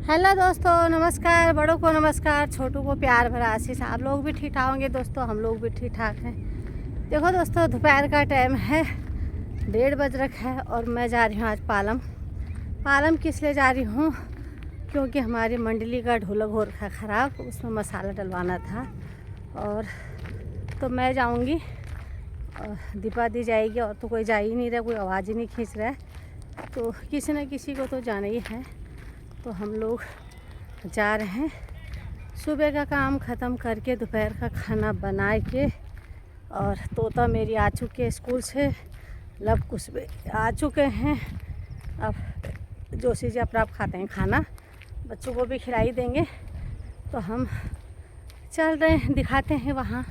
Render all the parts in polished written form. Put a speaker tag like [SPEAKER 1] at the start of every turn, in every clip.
[SPEAKER 1] Hello दोस्तों, नमस्कार। बड़ों को नमस्कार, छोटों को प्यार भरा आशीष। आप लोग भी ठीक ठाक होंगे दोस्तों, हम लोग भी ठीक ठाक हैं। देखो दोस्तों, दोपहर का टाइम है, 1:30 बज रखा है और मैं जा रही हूँ आज पालम किस लिए जा रही हूँ? क्योंकि हमारी मंडली का ढोलक हो रखा ख़राब, उसमें मसाला डलवाना था और तो मैं जाऊँगी, दीपा दी जाएगी और तो कोई जा ही नहीं रहा, कोई आवाज़ ही नहीं खींच रहा है, तो किसी न किसी को तो जाना ही है। तो हम लोग जा रहे हैं, सुबह का काम ख़त्म करके दोपहर का खाना बना के, और तोता मेरी आ चुके हैं स्कूल से, लब कुछ भी आ चुके हैं। अब जोशी जी अपना आप खाते हैं खाना, बच्चों को भी खिलाई देंगे। तो हम चल रहे हैं, दिखाते हैं वहाँ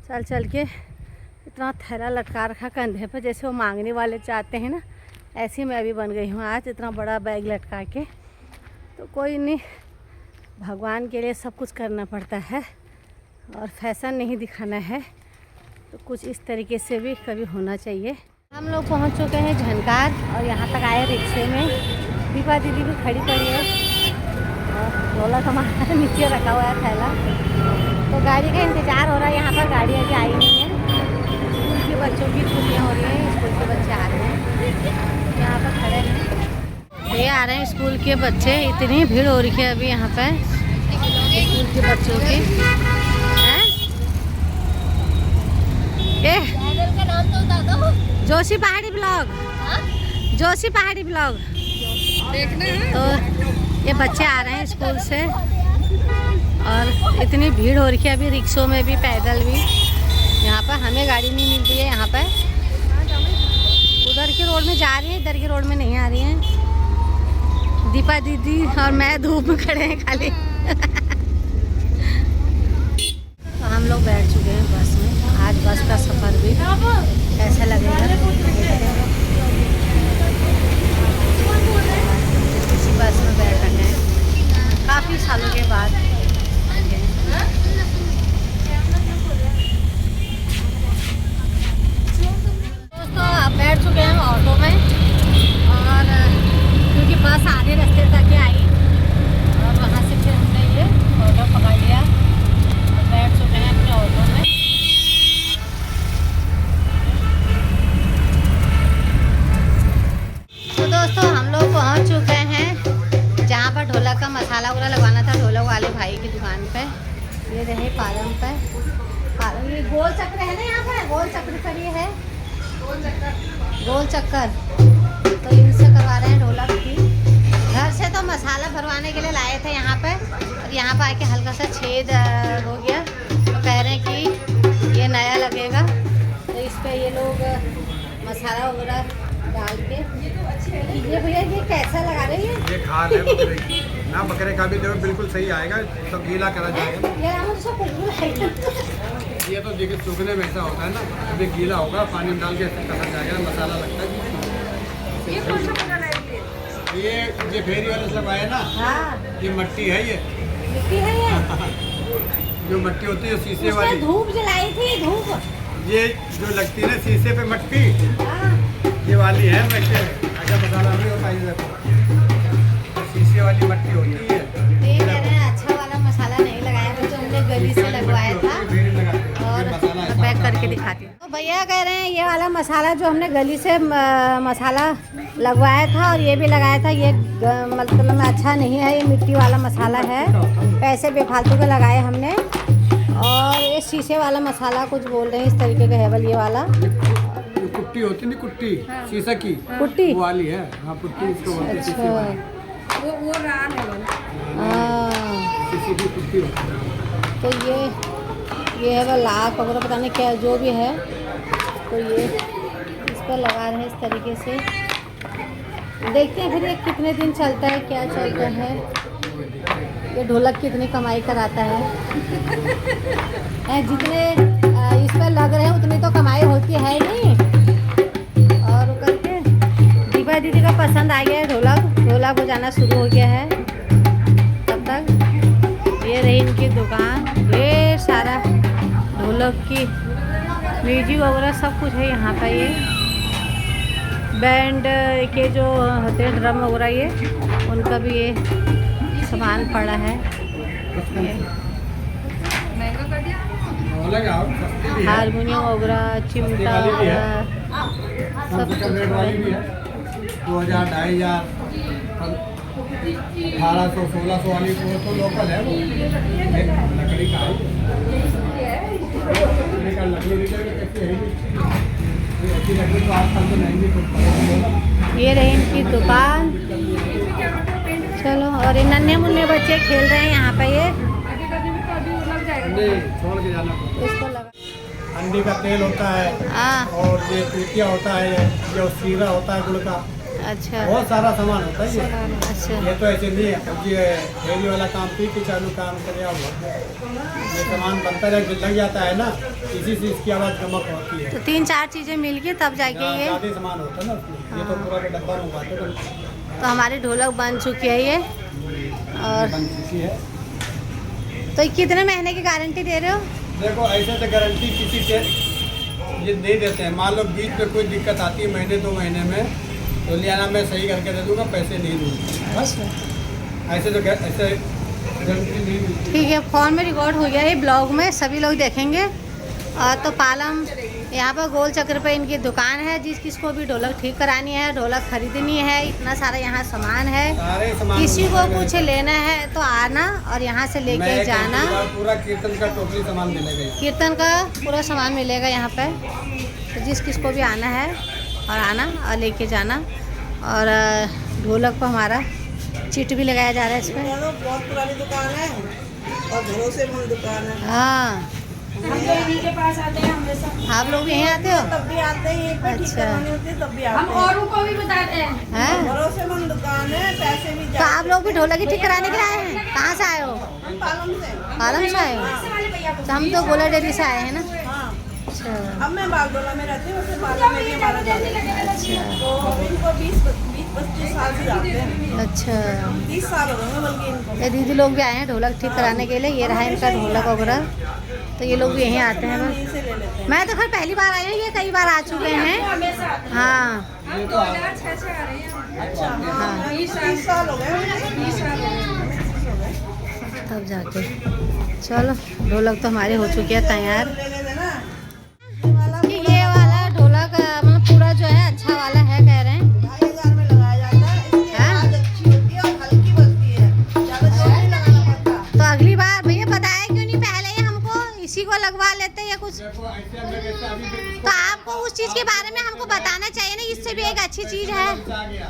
[SPEAKER 1] चल के। इतना थैला लटका रखा कंधे पर, जैसे वो मांगने वाले चाहते हैं ना, ऐसी मैं भी बन गई हूँ आज, इतना बड़ा बैग लटका के। तो कोई नहीं, भगवान के लिए सब कुछ करना पड़ता है और फैशन नहीं दिखाना है, तो कुछ इस तरीके से भी कभी होना चाहिए। हम लोग पहुंच चुके हैं झनकार और यहाँ तक आए रिक्शे में। दीपा दीदी भी खड़ी पड़ी है और ढोलक हमारा नीचे रखा हुआ है थैला। तो गाड़ी का इंतज़ार हो रहा है, यहाँ पर गाड़ी अभी आई नहीं है। स्कूल के बच्चों की छुट्टियाँ हो रही हैं, स्कूल के बच्चे आ रहे हैं, यहाँ पर खड़े हैं। ये आ रहे हैं स्कूल के बच्चे, इतनी भीड़ हो रही है अभी यहाँ पे स्कूल के बच्चों की। जोशी पहाड़ी ब्लॉग, जोशी पहाड़ी ब्लॉग देखना है। तो ये बच्चे आ रहे हैं स्कूल से और इतनी भीड़ हो रही है अभी, रिक्शों में भी, पैदल भी। यहाँ पर हमें गाड़ी नहीं मिलती है, यहाँ पर उधर की रोड में जा रही है, इधर की रोड में नहीं आ रही है। दीपा दीदी और मैं धूप में खड़े हैं खाली। तो हम लोग बैठ चुके हैं बस में। आज बस का सफ़र भी कैसा लगेगा, इसी बस में बैठ रहे हैं काफ़ी सालों के बाद। दोस्तों अब बैठ चुके हैं ऑटो में, और क्योंकि बस आधे रास्ते तक ही आई और वहाँ से फिर हमने ये ऑटो पकड़ लिया और बैठ चुके हैं अपने ऑटो में। तो दोस्तों हम लोग पहुँच चुके हैं जहाँ पर ढोलक का मसाला वगैरह लगवाना था, ढोलक वाले भाई की दुकान पे। ये रहे पालम पे, ये गोल चक्र है ना, यहाँ पर गोल चक्र पर ये है, गोल चक्कर। तो इनसे करवा रहे हैं ढोलक की। घर से तो मसाला भरवाने के लिए लाए थे यहाँ पे, और यहाँ पर आके हल्का सा छेद हो गया, तो कह रहे हैं कि ये नया लगेगा। तो इस पे ये लोग मसाला वगैरह डाल के, ये भैया ये कैसा लगा रहे हैं?
[SPEAKER 2] ये खाल है बकरे की ना, बकरे का भी देखो बिल्कुल सही आएगा, सब गीला करा जाएगा। ये तो देखिए सूखने में ऐसा होता है ना, अभी गीला होगा, पानी में डाल के कसा जाएगा, मसाला लगता है। ये फेरी वाले सब आए ना,
[SPEAKER 1] हाँ।
[SPEAKER 2] ये मट्टी है, ये
[SPEAKER 1] मिट्टी है ये
[SPEAKER 2] जो मट्टी होती है शीशे वाली,
[SPEAKER 1] धूप जलाई थी, धूप
[SPEAKER 2] ये जो लगती है ना शीशे पे मट्टी,
[SPEAKER 1] हाँ।
[SPEAKER 2] ये वाली है मट्टी। अच्छा मसाला नहीं होता है, शीशे वाली मट्टी होती है।
[SPEAKER 1] अच्छा वाला मसाला नहीं लगाया, जो हमने गली से लगवाया था, और पैक करके दिखाती हूँ। तो भैया कह रहे हैं ये वाला मसाला जो हमने गली से मसाला लगवाया था और ये भी लगाया था, ये मतलब में अच्छा नहीं है, ये मिट्टी वाला मसाला है, पैसे बेफालतू के लगाए हमने। और ये शीशे वाला मसाला कुछ बोल रहे हैं इस तरीके का है, बल ये वाला
[SPEAKER 2] कुट्टी होती नहीं, कुट्टी शीशा की
[SPEAKER 1] कुट्टी
[SPEAKER 2] वो वाली है। हाँ कुट्टी इसको बोलते हैं, शीशे वाली।
[SPEAKER 1] वो रान है
[SPEAKER 2] शीशे की कुट्टी होती है।
[SPEAKER 1] तो ये है वो लाख वगैरह पता नहीं क्या जो भी है, तो ये इस पर लगा रहे हैं इस तरीके से। देखते हैं फिर ये कितने दिन चलता है, क्या चलता है, ये ढोलक कितनी कमाई कराता है। जितने इस पर लग रहे हैं उतनी तो कमाई होती है नहीं। और करके दीपा दीदी का पसंद आ गया है ढोलक बजाना शुरू हो गया है। तब तक ये रही इनकी दुकान, ढेर सारा ढोलक की म्यूजिक वगैरह सब कुछ है यहाँ पर। ये बैंड के जो होते हैं ड्रम वगैरह, ये उनका भी ये सामान पड़ा है।
[SPEAKER 2] अलग आओ, सस्ती भी है,
[SPEAKER 1] हारमोनियम वगैरह, चिमटा
[SPEAKER 2] वाली भी है।
[SPEAKER 1] वगैरह
[SPEAKER 2] कम से कम रेट वाली भी है, 2000, 2500, 1800, 1600 वाली तो लोकल है वो। लकड़ी का है, लकड़ी भी कैसी है, ऐसी लकड़ी तो आजकल तो नहीं भी कुछ।
[SPEAKER 1] ये रही इनकी दुकान। चलो, और ये नन्हे मुन्ने बच्चे खेल रहे हैं यहाँ पे। ये
[SPEAKER 2] छोड़ के जाना,
[SPEAKER 1] इसको लगा
[SPEAKER 2] अंडी का तेल होता है,
[SPEAKER 1] हाँ।
[SPEAKER 2] और ये पिटिया होता है, जो सीरा होता है गुड़ का,
[SPEAKER 1] अच्छा
[SPEAKER 2] बहुत सारा सामान होता है ये।
[SPEAKER 1] अच्छा
[SPEAKER 2] ये तो ऐसे नहीं है, ये डेली वाला काम पी के चालू काम करे आप ये सामान बनता रहे, लग जाता है ना, इसी से इसकी आवाज़ गमक होती है।
[SPEAKER 1] तो 3-4 चीज़ें मिलके तब जाके ये।
[SPEAKER 2] ज़्यादा सामान होता है ना उसमें, ये तो पूरा का डब्बा मंगवाते तो
[SPEAKER 1] तो हमारी ढोलक बन चुकी है ये। और
[SPEAKER 2] बन चुकी है।
[SPEAKER 1] तो ये कितने महीने की गारंटी दे रहे हो?
[SPEAKER 2] देखो ऐसे तो गारंटी किसी से ये दे देते हैं, मान लो बीच में कोई दिक्कत आती है महीने 2 महीने में, तो लियाना मैं सही करके दे दूँगा, पैसे नहीं दूँगा।
[SPEAKER 1] अच्छा,
[SPEAKER 2] ऐसे तो ऐसे गारंटी नहीं मिलती।
[SPEAKER 1] ठीक है, फ़ोन में रिकॉर्ड हो गया ये ब्लॉग में, सभी लोग देखेंगे। और तो पालम यहाँ पर गोल चक्र पे इनकी दुकान है। किसको भी ढोलक ठीक करानी है, ढोलक खरीदनी है, इतना सारा यहाँ सामान है।
[SPEAKER 2] सारे सामान
[SPEAKER 1] किसी को कुछ लेना है तो आना और यहाँ से लेके जाना।
[SPEAKER 2] पूरा कीर्तन का टोटली सामान मिलेगा,
[SPEAKER 1] कीर्तन का पूरा सामान मिलेगा यहाँ पे। तो किसको भी आना है और आना और लेके जाना। और ढोलक पर हमारा चिट भी लगाया जा रहा है इस पर।
[SPEAKER 3] बहुत पुरानी दुकान है और भरोसेमंद दुकान है।
[SPEAKER 1] हाँ,
[SPEAKER 3] हम तो इन्हीं के पास आते हैं हमेशा।
[SPEAKER 1] आप लोग भी यहीं आते हो?
[SPEAKER 3] तब भी आते हैं, एक बार ठीक
[SPEAKER 1] अच्छा।
[SPEAKER 3] करवानी होती है तब भी आते
[SPEAKER 4] हम
[SPEAKER 3] हैं।
[SPEAKER 4] औरों को भी बताते हैं।
[SPEAKER 1] हैं?
[SPEAKER 3] भरोसेमंद दुकान है, पैसे भी
[SPEAKER 1] तो आप लोग भी ढोलक ही ठीक कराने के लिए आए हैं? कहाँ से आए हो?
[SPEAKER 3] हम पालम से।
[SPEAKER 1] पालम से आए हो? तो हम तो गोला डेयरी से आए हैं ना।
[SPEAKER 3] हाँ,
[SPEAKER 1] अच्छा
[SPEAKER 3] अब मैं बागडोला में रहती हूँ, उससे पालम में भी हमारा घर है। तो इनको 20-25 साल से जाते हैं।
[SPEAKER 1] अच्छा,
[SPEAKER 3] 30 साल हो गए बल्कि इनको।
[SPEAKER 1] ये दीदी लोग भी आए हैं ढोलक ठीक कराने के लिए। ये रहा इनका ढोलक वगैरह। तो ये लोग भी यहीं आते हैं
[SPEAKER 3] यहीं
[SPEAKER 1] बस।
[SPEAKER 3] से ले लेते हैं।
[SPEAKER 1] मैं तो खैर पहली बार आई हूँ, ये कई बार आ चुके हैं। हाँ
[SPEAKER 4] हम 2006 से आ रहे हैं।
[SPEAKER 3] अच्छा,
[SPEAKER 1] हाँ।
[SPEAKER 3] हाँ, 30 साल हो गए।
[SPEAKER 4] 20 साल हो गए।
[SPEAKER 1] तब जाके चलो, ढोलक तो हमारे हो चुके हैं तैयार।
[SPEAKER 3] ले लेते ना।
[SPEAKER 1] कि ये वाला ढोलक मतलब पूरा जो है अच्छा वाला है कह रहे हैं।
[SPEAKER 3] 2,500 में लगाया जाता है। इसकी आवाज़ अच्छी होती है और हल्की बजती है, ज़्यादा जोर नहीं लगाना पड़ता।
[SPEAKER 1] तो अगली बार भैया बताया क्यों नहीं पहले ही हमको, इसी को लगवा लेते या कुछ।
[SPEAKER 2] देखो ऐसे हम लोग ऐसे अभी भी
[SPEAKER 1] तो आपको उस चीज़ के बारे में हमको बताना चाहिए ना, इससे भी एक अच्छी चीज़ है।
[SPEAKER 2] आ गया।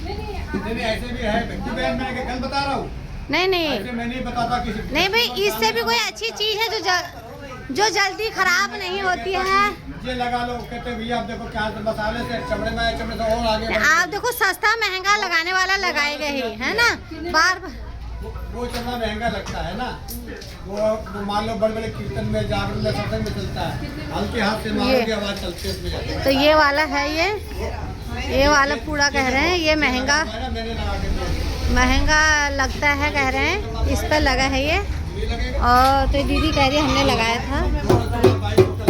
[SPEAKER 2] नहीं ऐसे भी है, व्यक्ति बहन मैं गलत बता रहा हूँ,
[SPEAKER 1] नहीं नहीं
[SPEAKER 2] ऐसे मैं नहीं बताता किसी को।
[SPEAKER 1] नहीं भाई, इससे भी कोई अच्छी चीज़ है जो जल्दी खराब नहीं होती है।
[SPEAKER 2] ये लगा लो, कहते भैया आप देखो क्या मसाले से चमड़े में चमड़े से और आगे बढ़ गए।
[SPEAKER 1] आप देखो, सस्ता महंगा लगाने वाला लगाएगा ही, है ना। बार बार
[SPEAKER 2] वो चलना महंगा लगता है ना, वो मान लो बड़े बड़े कीर्तन में जागरण में सत्संग में चलता है, हल्के हाथ से मारो की आवाज चलती है उसमें जाती है।
[SPEAKER 1] तो ये वाला है, ये वाला पूरा कह रहे हैं ये महंगा
[SPEAKER 2] मैंने लगा के दिया।
[SPEAKER 1] महंगा लगता है कह रहे हैं, इस पर लगा है ये। और तो दीदी कह रही है हमने लगाया था।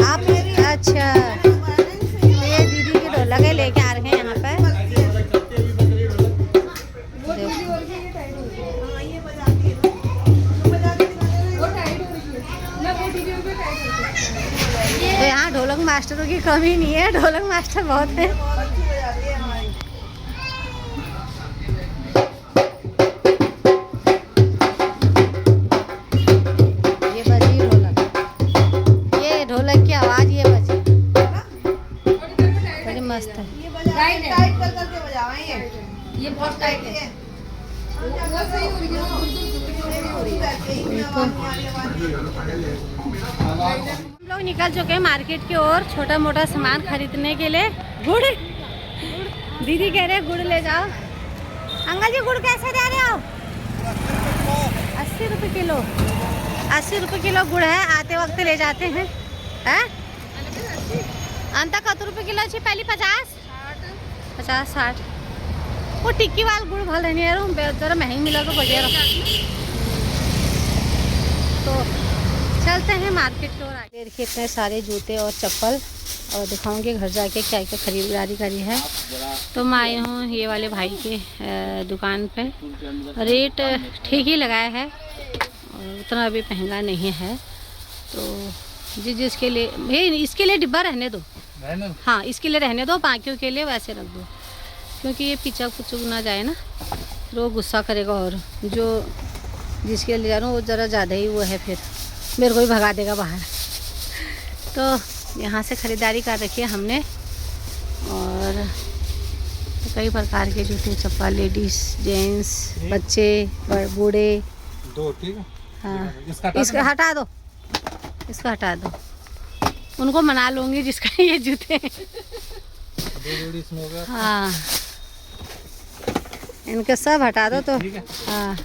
[SPEAKER 1] आप अच्छा, तो ये दीदी की ढोलक है, लेके आ रहे हैं यहाँ पे।
[SPEAKER 3] हाँ, ये बजाती है। तो बजा के दिखा दे रहे
[SPEAKER 4] वो टाइट हो रही है। मैं वो वीडियो पे टाइट होती है।
[SPEAKER 1] तो यहाँ ढोलक मास्टरों की कमी नहीं है, ढोलक मास्टर बहुत है।
[SPEAKER 3] हैं। बहुत अच्छी बजाती है हमारी।
[SPEAKER 1] ये बजी ढोलक, ये ढोलक की आवाज़ ये बजी, बड़ी मस्त है।
[SPEAKER 3] ये बजा
[SPEAKER 4] टाइट है।
[SPEAKER 3] टाइट कर करके बजाएं ये।
[SPEAKER 4] ये बहुत टाइट है। वो सही हो रही है।
[SPEAKER 1] हम लोग निकल चुके हैं मार्केट की ओर, छोटा मोटा सामान खरीदने के लिए। गुड़, दीदी कह रहे हैं गुड़ ले जाओ। अंकल जी गुड़ कैसे दे रहे हो? 80 रुपये किलो। 80 रुपये किलो गुड़ है, आते वक्त ले जाते हैं। हैं अंत कत रुपये किलो अच्छी पहली 50 60। वो टिक्की वाला गुड़ भल नहीं यार, जरा महंगी मिला तो बढ़िया रहो। तो चलते हैं मार्केट की ओर। आगे देखिए इतने सारे जूते और चप्पल, और दिखाऊंगी घर जाके क्या क्या खरीदारी करी है। तो मैं आई हूँ ये वाले भाई के दुकान पे। रेट ठीक ही लगाया है और उतना अभी महंगा नहीं है। तो जिसके लिए भाई, इसके लिए डिब्बा रहने दो, हाँ इसके लिए रहने दो, बाकियों के लिए वैसे रख दो, क्योंकि ये पीछा कुछ ना जाए ना, फिर वो गुस्सा करेगा। और जो जिसके लिए जा रहा हूँ वो ज़रा ज़्यादा ही वो है, फिर मेरे को ही भगा देगा बाहर। तो यहाँ से ख़रीदारी कर रखी है हमने, और कई प्रकार के जूते चप्पल, लेडीज़, जेंट्स, बच्चे, बूढ़े।
[SPEAKER 2] दो ठीक है।
[SPEAKER 1] हाँ इसका हटा दो, इसका हटा दो, उनको मना लूँगी जिसका ये जूते हैं। हाँ इनके सब हटा दो। तो हाँ,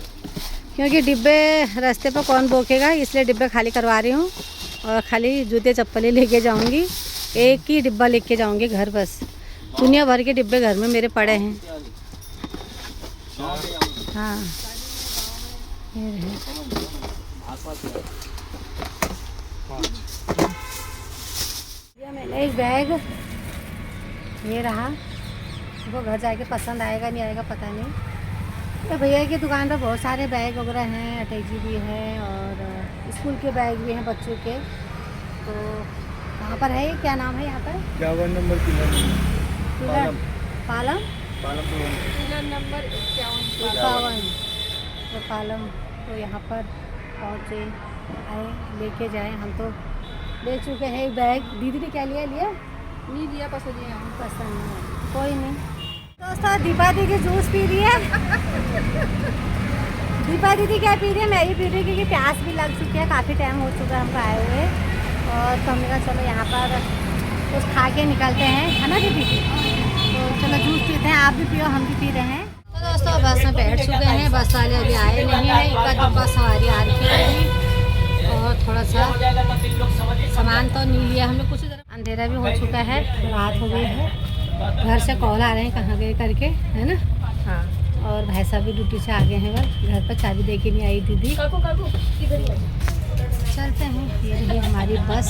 [SPEAKER 1] क्योंकि डिब्बे रास्ते पर कौन बोकेगा, इसलिए डिब्बे खाली करवा रही हूँ और खाली जूते चप्पलें लेके जाऊँगी। एक ही डिब्बा लेके जाऊँगी घर, बस दुनिया भर के डिब्बे घर में मेरे पड़े हैं। हाँ ये मैंने एक बैग, ये रहा, वो घर जाके पसंद आएगा नहीं आएगा पता नहीं। तो भैया की दुकान पर बहुत सारे बैग वगैरह हैं, अटैची भी है और स्कूल के बैग भी हैं बच्चों के। तो कहाँ पर है ये, क्या नाम है यहाँ पर?
[SPEAKER 2] 51 नंबर
[SPEAKER 1] पालम
[SPEAKER 3] नंबर
[SPEAKER 1] 51 तो पालम। तो यहाँ पर पहुँचे, आए, लेके जाए। हम तो ले चुके हैं एक बैग। दीदी ने क्या लिया?
[SPEAKER 3] नहीं लिया, पसंद
[SPEAKER 1] नहीं, कोई नहीं। दोस्तों दीपा दीदी जूस पी रही है। दीपा दीदी क्या पी रही है, मैं ही पी रही हूँ, क्योंकि प्यास भी लग चुकी है, काफ़ी टाइम हो चुका है हमको आए हुए। और तो हमने कहा चलो यहाँ पर कुछ खा के निकलते हैं, है ना दीदी? तो चलो जूस पीते हैं, आप भी पियो, हम भी पी रहे हैं। तो दोस्तों बस में बैठ चुके हैं, बस वाले अभी आए नहीं है, एक डिब्बा सवारी आ रही है और थोड़ा सा सामान तो नहीं लिया हमने कुछ। अंधेरा भी हो चुका है, रात हो गई है। घर से कॉल आ रहे हैं कहाँ गए करके, है ना? हाँ। और भाई साहब भी ड्यूटी से आ गए हैं, बस घर पर चाबी दे के नहीं आई दीदी। चलते हैं, ये रही हमारी बस।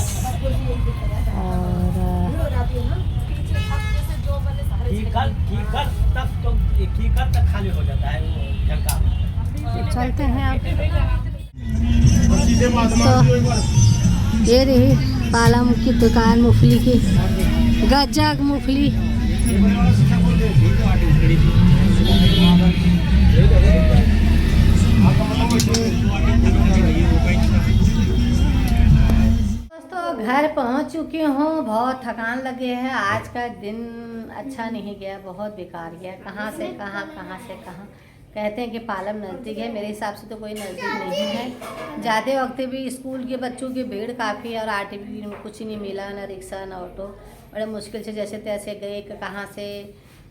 [SPEAKER 1] और चलते हैं अब। तो ये रही पालम की दुकान, मूंगफली की, गज्जक मूंगफली। दोस्तों घर पहुंच चुकी हूँ, बहुत थकान लगी है। आज का दिन अच्छा नहीं गया, बहुत बेकार गया। कहाँ से कहाँ कहते हैं कि पालम नज़दीक है, मेरे हिसाब से तो कोई नज़दीक नहीं है। जाते वक्त भी स्कूल के बच्चों की भीड़ काफ़ी है और आरटीवी में कुछ नहीं मिला, ना रिक्शा ना ऑटो। बड़े मुश्किल से जैसे तैसे गए, कहाँ से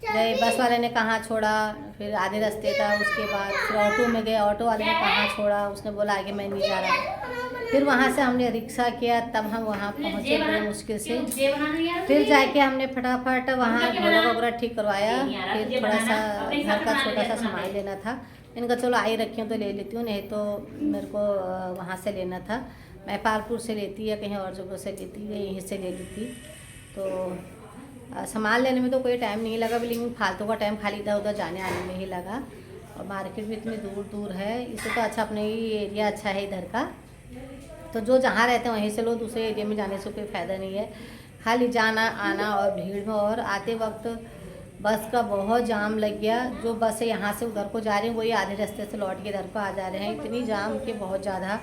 [SPEAKER 1] गए, बस वाले ने कहाँ छोड़ा, फिर आधे रास्ते था, उसके बाद फिर ऑटो में गए, ऑटो वाले ने कहाँ छोड़ा, उसने बोला आगे मैं नहीं जा रहा। फिर वहाँ से हमने रिक्शा किया, तब हम वहाँ पहुँचे बड़े मुश्किल से। फिर जाके हमने फटाफट वहाँ घोड़ा वगैरह ठीक करवाया। फिर थोड़ा सा घर का छोटा सा सामान लेना था, इनका चलो आई रखी हूँ तो ले लेती हूँ, नहीं तो मेरे को वहाँ से लेना था। मैं पालपुर से लेती या कहीं और जगह से लेती, यहीं से ले लेती। तो सामान लेने में तो कोई टाइम नहीं लगा, लेकिन फालतू का टाइम खाली इधर उधर जाने आने में ही लगा। और मार्केट भी इतनी दूर दूर है, इससे तो अच्छा अपने ही एरिया अच्छा है इधर का। तो जो जहाँ रहते हैं वहीं से लो, दूसरे एरिया में जाने से कोई फ़ायदा नहीं है, खाली जाना आना और भीड़ में। और आते वक्त बस का बहुत जाम लग गया। जो बस यहाँ से उधर को जा रहे हैं वही आधे रास्ते से लौट के इधर को आ जा रहे हैं, इतनी जाम के बहुत ज़्यादा।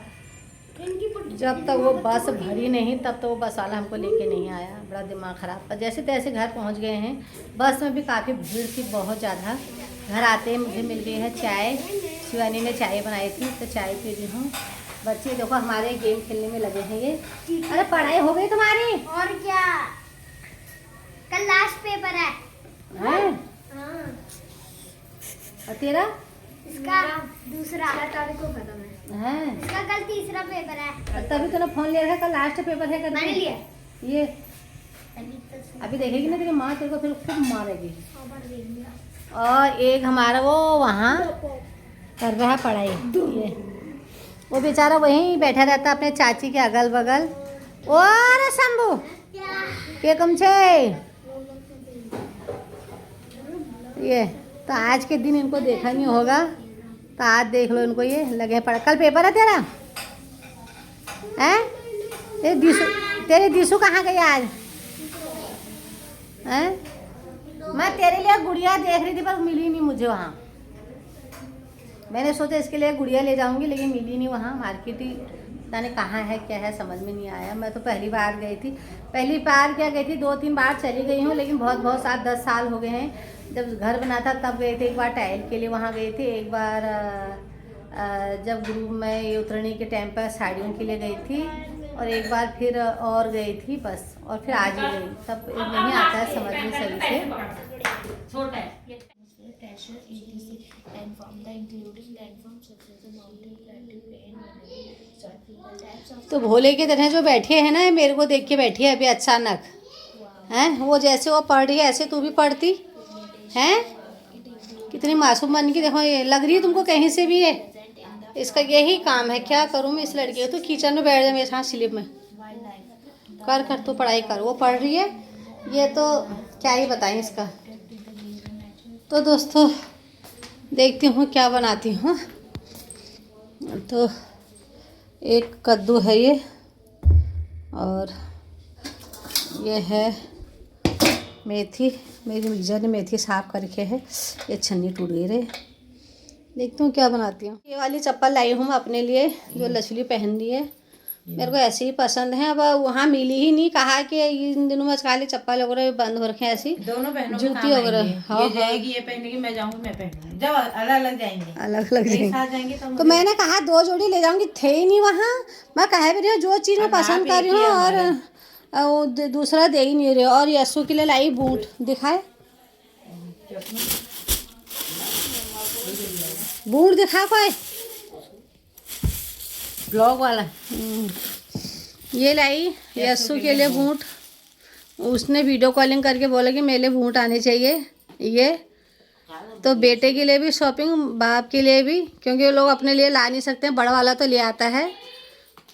[SPEAKER 1] जब तक वो बस भरी नहीं तब तक वो बस वाला हमको लेके नहीं आया, बड़ा दिमाग ख़राब। पर जैसे तैसे घर पहुँच गए हैं। बस में भी काफ़ी भीड़ थी बहुत ज़्यादा। घर आते मुझे मिल गई है चाय, शिवानी ने चाय बनाई थी तो चाय पी रही हूँ। बच्चे देखो हमारे गेम खेलने में लगे हैं ये। अरे पढ़ाई हो गई तुम्हारी?
[SPEAKER 4] और क्या, कल लास्ट पेपर है।
[SPEAKER 1] हाँ। और तेरा?
[SPEAKER 4] इसका दूसरा तारीख को खत्म है। इसका कल तीसरा पेपर है।
[SPEAKER 1] तभी तूने फोन लिया था, कल लास्ट पेपर है।
[SPEAKER 4] मैंने लिया
[SPEAKER 1] ये अभी देखेगी ना तेरी माँ तेरे को फिर खूब मारेगी। और एक हमारा वो वहाँ कर रहा है पढ़ाई, ये वो बेचारा वहीं बैठा रहता अपने चाची के अगल बगल। ओ अरे शंभू के कम छे ये। तो आज के दिन इनको देखा नहीं होगा, तो आज देख लो इनको, ये लगे पड़ा। कल पेपर है तेरा हैं? तेरे दिशु कहाँ गई आज हैं? मैं तेरे लिए गुड़िया देख रही थी पर मिली नहीं मुझे वहाँ। मैंने सोचा इसके लिए गुड़िया ले जाऊंगी लेकिन मिली नहीं वहाँ। मार्केट ही पता नहीं कहाँ है क्या है समझ में नहीं आया। मैं तो पहली बार गई थी, पहली बार क्या गई थी, 2-3 बार चली गई हूँ लेकिन बहुत 7-10 साल हो गए हैं। जब घर बना था तब गए थे, एक बार टाइल के लिए वहाँ गए थे, एक बार जब ग्रुप में ये उतरने के टाइम पर साड़ियों के लिए गई थी, और एक बार फिर और गई थी बस, और फिर आज ही गई। तब नहीं आता है समझ में सही से।
[SPEAKER 5] pressure etc and from the including landforms such as the mountain plateau plain surface types of
[SPEAKER 1] तो भोले की तरह जो बैठी है ना, मेरे को देख के बैठी है अभी अचानक हैं। वो जैसे वो पढ़ रही है ऐसे तू भी पढ़ती हैं। कितनी मासूम बन की देखो, ये लग रही है तुमको कहीं से भी है। इसका यही काम है। क्या करूँ मैं इस लड़की को? तो किचन में बैठ जाए मेरे साथ स्लिप में, कर तू पढ़ाई कर। वो पढ़ रही है, ये तो क्या ही बताएं इसका। तो दोस्तों देखती हूँ क्या बनाती हूँ। तो एक कद्दू है ये, और ये है मेथी। मेरी मिर्जा ने मेथी साफ करके है, ये छन्नी टूट गई रे। देखती हूँ क्या बनाती हूँ। ये वाली चप्पल लाई हूँ मैं अपने लिए, जो लचली पहन ली है। मेरे को ऐसे ही पसंद है। अब वहाँ मिली ही नहीं, कहा कि इन दिनों में खाली चप्पल वगैरह बंद हो रखे हैं ऐसी,
[SPEAKER 3] दोनों बहनों
[SPEAKER 1] जूती वगैरह। हाँ
[SPEAKER 3] ये जाएगी, ये पहनेगी, मैं जाऊंगी, मैं पहनूंगी। जब अलग जाएंगे,
[SPEAKER 1] अलग अलग
[SPEAKER 3] एक साथ जाएंगे
[SPEAKER 1] तो मैंने कहा 2 जोड़ी ले जाऊंगी, थे ही नहीं वहाँ। मैं कह भी रही हूँ जो चीज़ मैं पसंद कर रही हूँ और दूसरा दे ही नहीं रहे। और यस्सु के लिए लाई बूट, दिखाए बूट दिखा कोई
[SPEAKER 3] ब्लॉग वाला।
[SPEAKER 1] ये लाई यस्सु के लिए बूट। उसने वीडियो कॉलिंग करके बोला कि मेरे लिए बूट आने चाहिए। ये तो बेटे के लिए भी शॉपिंग, बाप के लिए भी, क्योंकि वो लोग अपने लिए ला नहीं सकते हैं। बड़ा वाला तो ले आता है,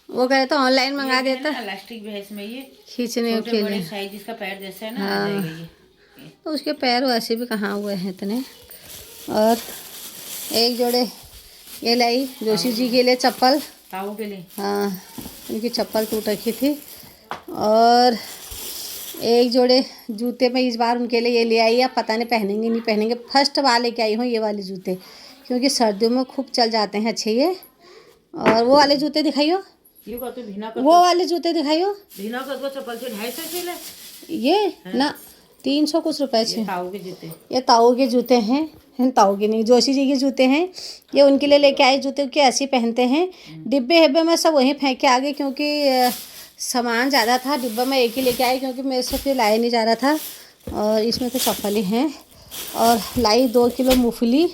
[SPEAKER 1] वो कह रहे तो ऑनलाइन मंगा देता है
[SPEAKER 3] इलास्टिक भी है इसमें, ये
[SPEAKER 1] खींचने के लिए।
[SPEAKER 3] साइज इसका पैर जैसा है ना,
[SPEAKER 1] हाँ।
[SPEAKER 3] आ जाएगा ये।
[SPEAKER 1] तो उसके पैर वैसे भी कहाँ हुए हैं इतने। और एक जोड़े ये लाई जोशी जी के लिए चप्पल,
[SPEAKER 3] ताऊ के लिए।
[SPEAKER 1] हाँ उनकी चप्पल टूट रखी थी। और एक जोड़े जूते मैं इस बार उनके लिए ये ले आई। अब पता नहीं पहनेंगे नहीं पहनेंगे। फर्स्ट बार लेके आई हूँ ये वाले जूते, क्योंकि सर्दियों में खूब चल जाते हैं अच्छे ये। और वो वाले जूते दिखाइयो,
[SPEAKER 3] ये कहते भीना
[SPEAKER 1] वो वाले जूते दिखाइयो।
[SPEAKER 3] भीना कर चप्पल से 250 के ले।
[SPEAKER 1] ये ना 300 कुछ रुपए छे।
[SPEAKER 3] ताऊ के जूते,
[SPEAKER 1] ये ताऊ के जूते हैं, ताऊ के नहीं, जोशी जी के जूते हैं। ये उनके लिए लेके आए जूते, के ऐसे पहनते हैं। डिब्बे हिब्बे में सब वहीं फेंक के आ गए, क्योंकि सामान ज़्यादा था। डिब्बा में एक ही लेके आई, क्योंकि मेरे से फिर लाया नहीं जा रहा था। और इसमें तो चप्पलें हैं। और लाई 2 किलो मूंगफली,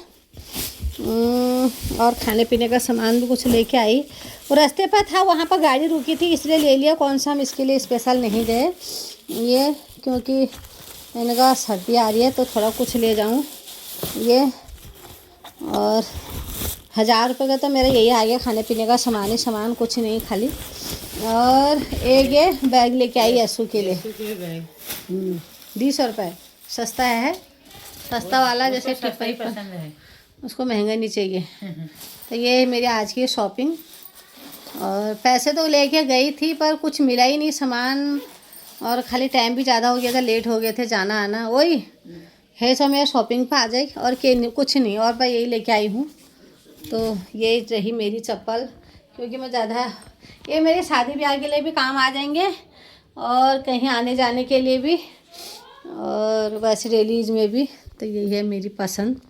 [SPEAKER 1] और खाने पीने का सामान भी कुछ लेके आई। और रास्ते पर था, वहाँ पर गाड़ी रुकी थी इसलिए ले लिया। कौन सा हम इसके लिए स्पेशल नहीं गए ये, क्योंकि मैंने कहा सर्दी आ रही है तो थोड़ा कुछ ले जाऊँ ये। और 1000 रुपये का तो मेरा यही आ गया, खाने पीने का सामान ही सामान, कुछ नहीं खाली। और एक ये बैग लेके आई यस्सु के लिए, 20 रुपये। सस्ता है, सस्ता वाला जैसे टिप्पणी
[SPEAKER 3] पसंद है
[SPEAKER 1] उसको, महंगा नहीं चाहिए। तो ये मेरी आज की शॉपिंग। और पैसे तो लेके गई थी पर कुछ मिला ही नहीं सामान, और खाली टाइम भी ज़्यादा हो गया था, लेट हो गए थे जाना आना। वही है सब मेरा शॉपिंग पे आ जाए, और कुछ नहीं। और मैं यही लेके आई हूँ। तो ये रही मेरी चप्पल, क्योंकि मैं ज़्यादा, ये मेरे शादी ब्याह के लिए भी काम आ जाएंगे, और कहीं आने जाने के लिए भी, और वैसे डेलीज में भी। तो यही है मेरी पसंद।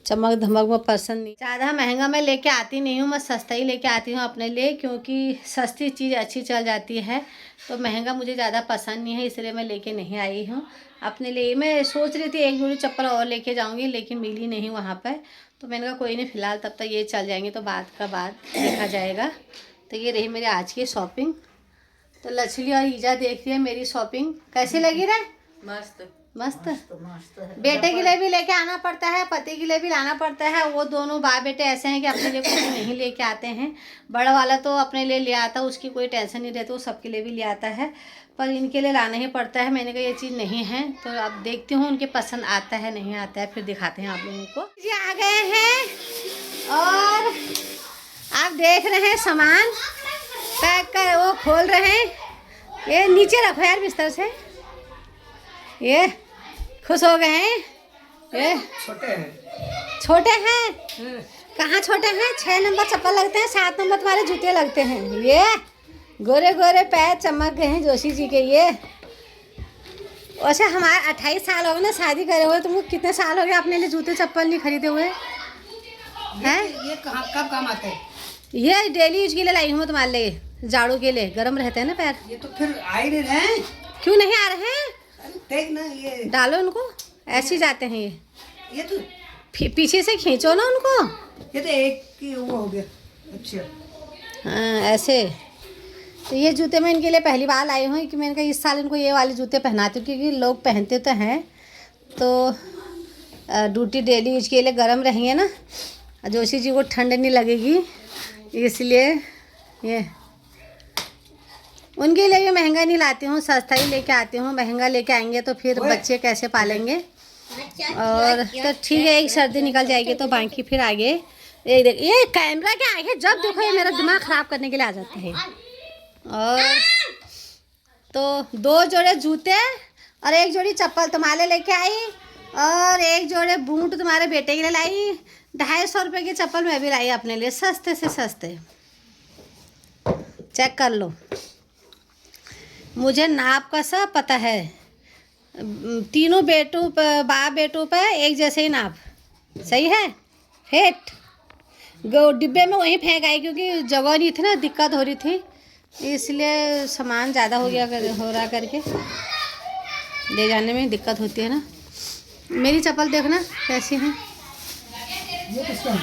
[SPEAKER 1] चमक धमक में पसंद नहीं। ज़्यादा महंगा मैं लेके आती नहीं हूँ, मैं सस्ता ही लेके आती हूँ अपने लिए, क्योंकि सस्ती चीज़ अच्छी चल जाती है। तो महंगा मुझे ज़्यादा पसंद नहीं है, इसलिए मैं लेके नहीं आई हूँ अपने लिए। मैं सोच रही थी एक जोड़ी चप्पल और लेके जाऊँगी, लेकिन मिली नहीं वहाँ पर। तो मैंने कहा कोई नहीं, फ़िलहाल तब तक ये चल जाएंगे, तो बाद का बाद देखा जाएगा। तो ये रही मेरी आज की शॉपिंग। तो लचली और ईजा देख रही है मेरी शॉपिंग कैसी लगी रे।
[SPEAKER 3] मस्त,
[SPEAKER 1] मस्त बेटे के लिए भी लेके आना पड़ता है, पति के लिए भी लाना पड़ता है। वो दोनों बाप बेटे ऐसे हैं कि अपने लिए कुछ नहीं लेके आते हैं। बड़ा वाला तो अपने लिए ले आता, उसकी कोई टेंशन नहीं रहती, वो सबके लिए भी ले आता है, पर इनके लिए लाना ही पड़ता है। मैंने कहा ये चीज़ नहीं है, तो अब देखती हूँ उनके पसंद आता है नहीं आता है, फिर दिखाते हैं आप लोगों को। जी आ गए हैं और आप देख रहे हैं सामान पैक कर, वो खोल रहे हैं। ये नीचे रखो यार बिस्तर से। ये खुश हो गए हैं। ये छोटे हैं कहाँ छोटे हैं? 6 नंबर चप्पल लगते हैं, 7 नंबर तुम्हारे जूते लगते हैं। ये गोरे गोरे पैर चमक गए हैं जोशी जी के। ये वैसे हमारे 28 साल हो गए ना शादी करे हुए, तुमको कितने साल हो गए अपने लिए जूते चप्पल नहीं खरीदे हुए हैं?
[SPEAKER 2] ये कहाँ कब काम आते हैं?
[SPEAKER 1] ये डेली यूज के लिए लाई हूँ तुम्हारे लिए, झाड़ू के लिए, गर्म रहते हैं ना पैर।
[SPEAKER 2] ये तो फिर आ ही नहीं रहे।
[SPEAKER 1] क्यों नहीं आ रहे हैं?
[SPEAKER 2] देख ना ये
[SPEAKER 1] डालो उनको, ऐसे ही जाते हैं
[SPEAKER 2] ये तो
[SPEAKER 1] पीछे से खींचो ना उनको।
[SPEAKER 2] ये तो एक की वो हो गया। अच्छा
[SPEAKER 1] हाँ ऐसे। तो ये जूते मैं इनके लिए पहली बार लाई हूँ कि मैंने कहा इस साल इनको ये वाले जूते पहनाती हूँ, क्योंकि लोग पहनते तो हैं तो ड्यूटी डेली यूज के लिए गर्म रहेंगे ना, जोशी जी को ठंड नहीं लगेगी, इसलिए ये उनके लिए भी महंगा नहीं लाती हूँ, सस्ता ही लेके आती हूँ। महंगा लेके आएंगे तो फिर बच्चे कैसे पालेंगे। और तो ठीक है, एक सर्दी निकल जाएगी तो बाकी फिर आगे। ये कैमरा के आगे जब देखो ये मेरा दिमाग ख़राब करने के लिए आ जाता है। और तो 2 जोड़े जूते और 1 जोड़ी चप्पल तुम्हारे लेके आई, और 1 जोड़े बूट तुम्हारे बेटे के लिए लाई। 250 रुपये की चप्पल मैं भी लाई अपने लिए, सस्ते से सस्ते। चेक कर लो, मुझे नाप का सब पता है। तीनों बाप बेटों पर एक जैसे ही नाप सही है। फेट डिब्बे में वहीं फेंक आई, क्योंकि जगह नहीं थी ना, दिक्कत हो रही थी, इसलिए सामान ज़्यादा हो रहा करके ले जाने में दिक्कत होती है ना। मेरी चप्पल देखना कैसी है।
[SPEAKER 2] ये किसका है?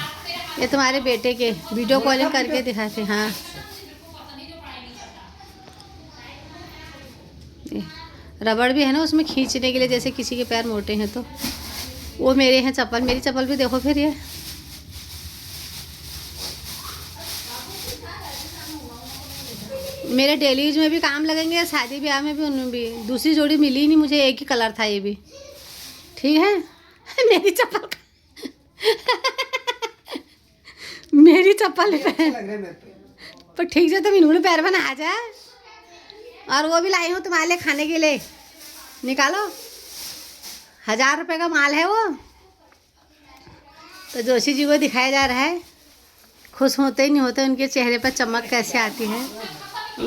[SPEAKER 1] ये तुम्हारे बेटे के, वीडियो कॉलिंग करके दिखाते। हाँ रबड़ भी है ना उसमें खींचने के लिए, जैसे किसी के पैर मोटे हैं तो। वो मेरे हैं चप्पल, मेरी चप्पल भी देखो फिर। ये मेरे डेली यूज में भी काम लगेंगे, शादी ब्याह में भी, उनमें भी। दूसरी जोड़ी मिली नहीं मुझे, एक ही कलर था ये भी। ठीक है मेरी चप्पल मेरी चप्पल पर ठीक से तुम इन्होंने पैर बना आ जाए। और वो भी लाई हूँ तुम्हारे लिए खाने के लिए, निकालो। 1000 रुपये का माल है वो। तो जोशी जी को दिखाया जा रहा है, खुश होते ही नहीं होते, उनके चेहरे पर चमक कैसे आती है।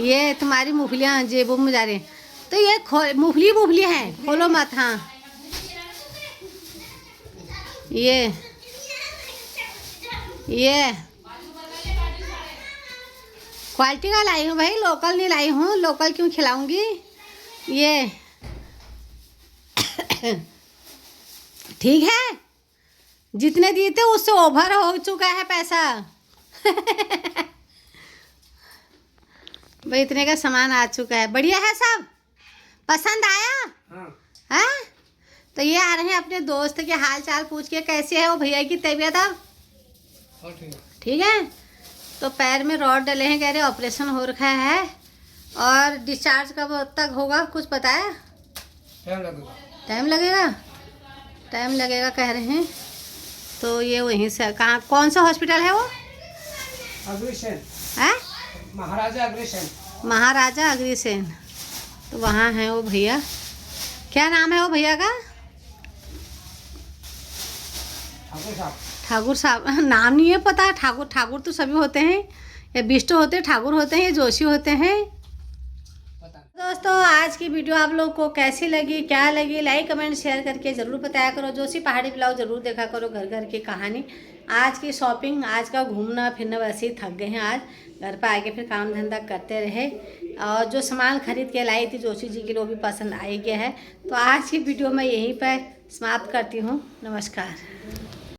[SPEAKER 1] ये तुम्हारी मूंगफलियाँ जेबों में जा रही हैं, तो ये मूंगफली है, खोलो मत। हाँ ये क्वालिटी का लाई हूँ भाई, लोकल नहीं लाई हूँ। लोकल क्यों खिलाऊंगी। ये ठीक है, जितने दिए थे उससे ओवर हो चुका है पैसा भाई इतने का सामान आ चुका है। बढ़िया है, सब पसंद आया। हाँ तो ये आ रहे हैं अपने दोस्त के हाल चाल पूछ के, कैसे है वो भैया की तबीयत अब? ठीक है। तो पैर में रॉड डले हैं, कह रहे ऑपरेशन हो रखा है, और डिस्चार्ज कब तक होगा कुछ पता है? टाइम लगेगा कह रहे हैं। तो ये वहीं से, कहाँ कौन सा हॉस्पिटल है वो?
[SPEAKER 2] अग्रसेन
[SPEAKER 1] है,
[SPEAKER 2] महाराजा अग्रसेन।
[SPEAKER 1] तो वहाँ है वो भैया। क्या नाम है वो भैया का? ठाकुर साहब। नाम नहीं है पता। ठाकुर तो सभी होते हैं, या बिष्ट होते हैं, ठाकुर होते हैं, या जोशी होते हैं। दोस्तों आज की वीडियो आप लोग को कैसी लगी, क्या लगी, लाइक कमेंट शेयर करके ज़रूर बताया करो। जोशी पहाड़ी ब्लॉग ज़रूर देखा करो, घर घर की कहानी। आज की शॉपिंग, आज का घूमना फिरना, वैसे ही थक गए हैं। आज घर पर आके फिर काम धंधा करते रहे, और जो सामान खरीद के लाई थी जोशी जी के लिए वो भी पसंद आ गया है। तो आज की वीडियो मैं यहीं पर समाप्त करती हूँ। नमस्कार।